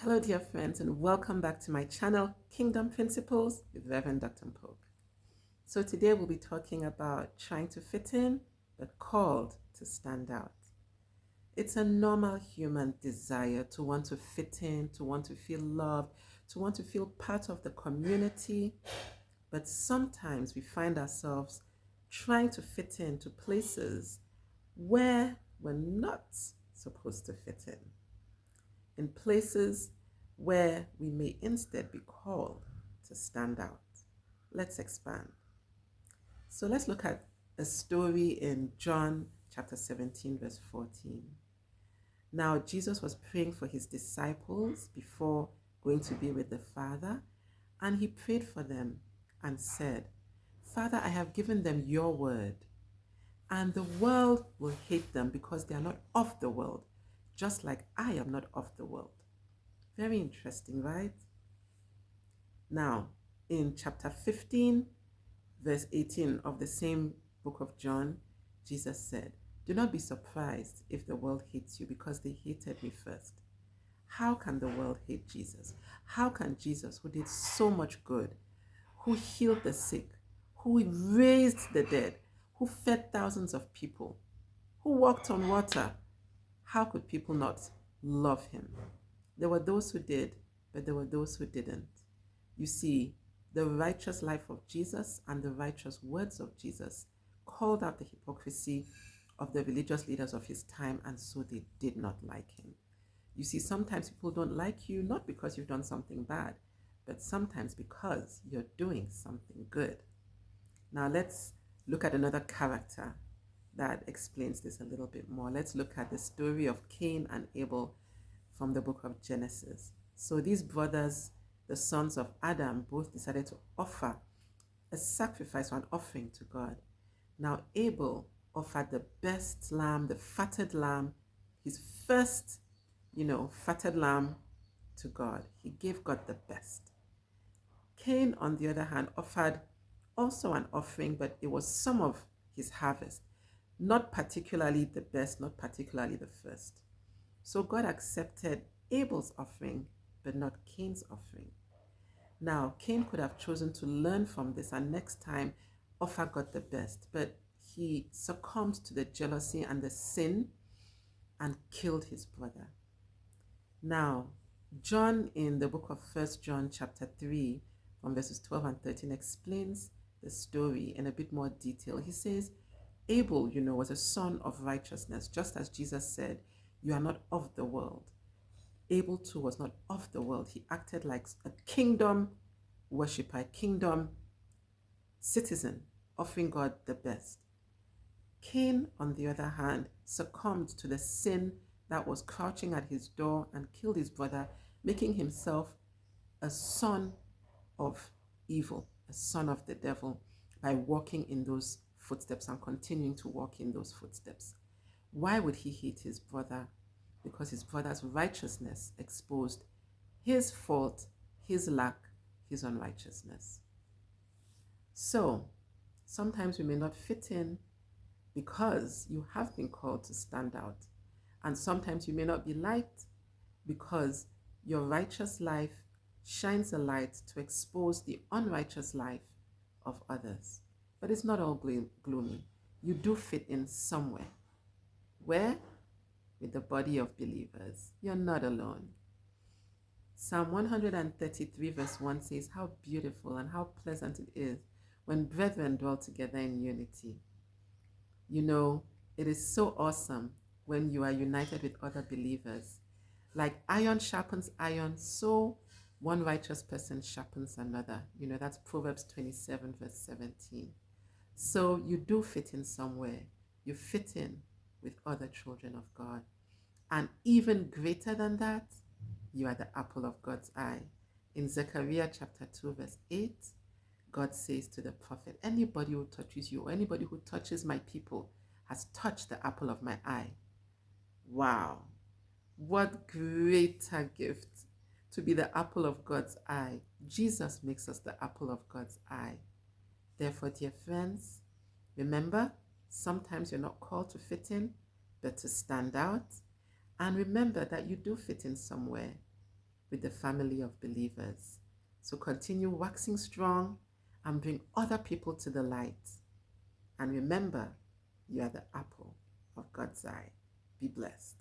Hello, dear friends, and welcome back to my channel, Kingdom Principles with Reverend Dr. Pope. So, today we'll be talking about trying to fit in, but called to stand out. It's a normal human desire to want to fit in, to want to feel loved, to want to feel part of the community, but sometimes we find ourselves trying to fit into places where we're not supposed to fit in places where we may instead be called to stand out. Let's expand. So let's look at a story in John chapter 17, verse 14. Now, Jesus was praying for his disciples before going to be with the Father, and he prayed for them and said, Father, I have given them your word, and the world will hate them because they are not of the world, just like I am not of the world. Very interesting, right? Now, in chapter 15, verse 18 of the same book of John, Jesus said, Do not be surprised if the world hates you because they hated me first. How can the world hate Jesus? How can Jesus, who did so much good, who healed the sick, who raised the dead, who fed thousands of people, who walked on water, how could people not love him? There were those who did, but there were those who didn't. You see, the righteous life of Jesus and the righteous words of Jesus called out the hypocrisy of the religious leaders of his time, and so they did not like him. You see, sometimes people don't like you not because you've done something bad, but sometimes because you're doing something good. Now let's look at another character that explains this a little bit more. Let's look at the story of Cain and Abel from the book of Genesis. So these brothers, the sons of Adam, both decided to offer a sacrifice or an offering to God. Now Abel offered the best lamb, the fatted lamb, his first, fatted lamb to God. He gave God the best. Cain, on the other hand, offered also an offering, but it was some of his harvest, not particularly the best, not particularly the first. So God accepted Abel's offering, but not Cain's offering. Now, Cain could have chosen to learn from this and next time offer God the best, but he succumbed to the jealousy and the sin and killed his brother. Now, John in the book of 1 John chapter 3, from verses 12 and 13, explains the story in a bit more detail. He says, Abel, was a son of righteousness, just as Jesus said, you are not of the world. Abel too was not of the world. He acted like a kingdom worshiper, a kingdom citizen, offering God the best. Cain, on the other hand, succumbed to the sin that was crouching at his door and killed his brother, making himself a son of evil, a son of the devil, by walking in those footsteps and continuing to walk in those footsteps. Why would he hate his brother? Because his brother's righteousness exposed his fault, his lack, his unrighteousness. So, sometimes we may not fit in because you have been called to stand out. And sometimes you may not be liked because your righteous life shines a light to expose the unrighteous life of others. But it's not all gloomy. You do fit in somewhere. Where? With the body of believers. You're not alone. Psalm 133 verse 1 says, how beautiful and how pleasant it is when brethren dwell together in unity. It is so awesome when you are united with other believers. Like iron sharpens iron, so one righteous person sharpens another. That's Proverbs 27 verse 17. So you do fit in somewhere. You fit in with other children of God. And even greater than that, you are the apple of God's eye. In Zechariah chapter 2 verse 8, God says to the prophet, anybody who touches you or anybody who touches my people has touched the apple of my eye. Wow. What greater gift to be the apple of God's eye. Jesus makes us the apple of God's eye. Therefore, dear friends, remember, sometimes you're not called to fit in, but to stand out. And remember that you do fit in somewhere. with the family of believers. So continue waxing strong and bring other people to the light. And remember, you are the apple of God's eye. Be blessed.